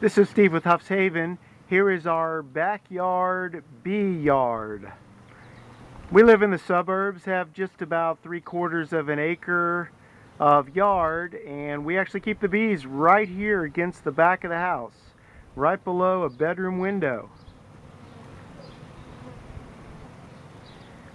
This is Steve with Huffs Haven. Here is our backyard bee yard. We live in the suburbs, have just about 3/4 of an acre of yard, and we actually keep the bees right here against the back of the house, right below a bedroom window.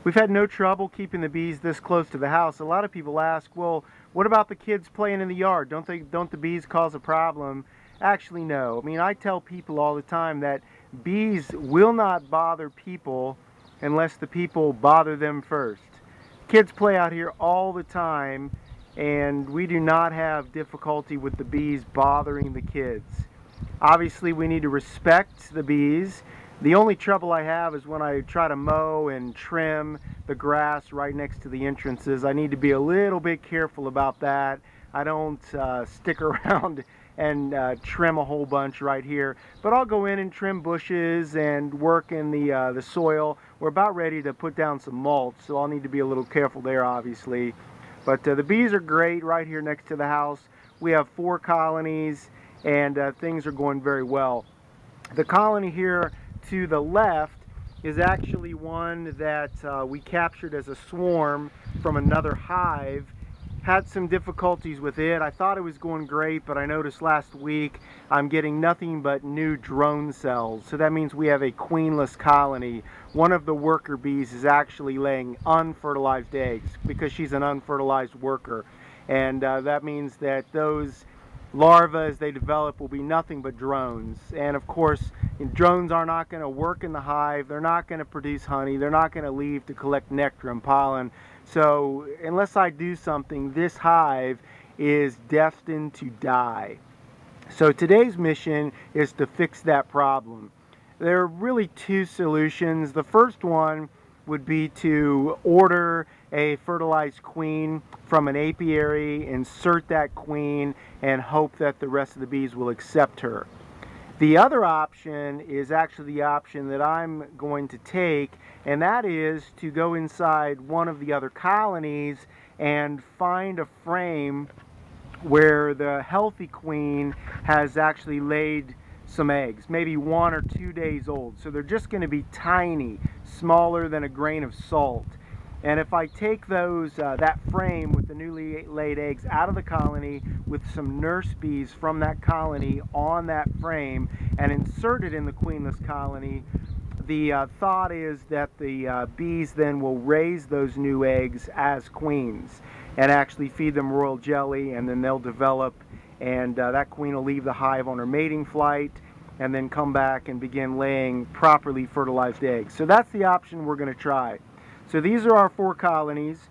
We've had no trouble keeping the bees this close to the house. A lot of people ask, well, what about the kids playing in the yard? Don't the bees cause a problem? Actually, no. I mean, I tell people all the time that bees will not bother people unless the people bother them first. Kids play out here all the time, and we do not have difficulty with the bees bothering the kids. Obviously, we need to respect the bees. The only trouble I have is when I try to mow and trim the grass right next to the entrances. I need to be a little bit careful about that. I don't stick around and trim a whole bunch right here, but I'll go in and trim bushes and work in the soil. We're about ready to put down some mulch, so I'll need to be a little careful there, obviously. But the bees are great right here next to the house. We have 4 colonies, and things are going very well. The colony here to the left is actually one that we captured as a swarm from another hive. Had some difficulties with it. I thought it was going great, but I noticed last week I'm getting nothing but new drone cells. So that means we have a queenless colony. One of the worker bees is actually laying unfertilized eggs because she's an unfertilized worker. And that means that those larvae, as they develop, will be nothing but drones. And of course, drones are not going to work in the hive. They're not going to produce honey. They're not going to leave to collect nectar and pollen. So unless I do something, this hive is destined to die. So today's mission is to fix that problem. There are really 2 solutions. The first one would be to order a fertilized queen from an apiary, insert that queen, and hope that the rest of the bees will accept her. The other option is actually the option that I'm going to take, and that is to go inside one of the other colonies and find a frame where the healthy queen has actually laid some eggs, maybe 1 or 2 days old. So they're just going to be tiny, smaller than a grain of salt. And if I take those that frame with the newly laid eggs out of the colony with some nurse bees from that colony on that frame and insert it in the queenless colony, the thought is that the bees then will raise those new eggs as queens and actually feed them royal jelly, and then they'll develop, and that queen will leave the hive on her mating flight and then come back and begin laying properly fertilized eggs. So that's the option we're going to try. So these are our 4 colonies.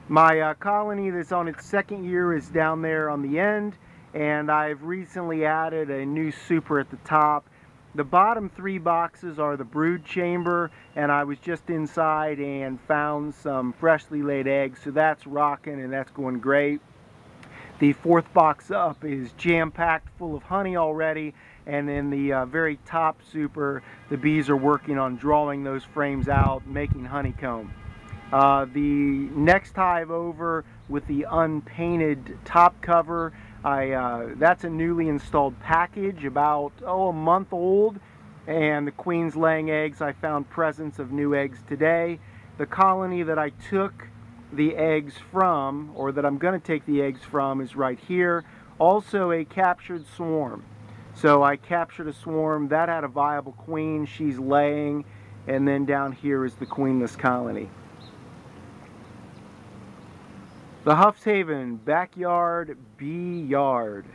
My colony that's on its 2nd year is down there on the end, and I've recently added a new super at the top. The bottom 3 boxes are the brood chamber, and I was just inside and found some freshly laid eggs, so that's rocking and that's going great. The 4th box up is jam-packed full of honey already, and in the very top super, the bees are working on drawing those frames out, making honeycomb. The next hive over with the unpainted top cover, that's a newly installed package, about a month old, and the queen's laying eggs. I found presence of new eggs today. The colony that I took the eggs from, or that I'm going to take the eggs from, is right here. Also a captured swarm. So I captured a swarm that had a viable queen. She's laying, and then down here is the queenless colony. The Huffs Haven Backyard Bee Yard.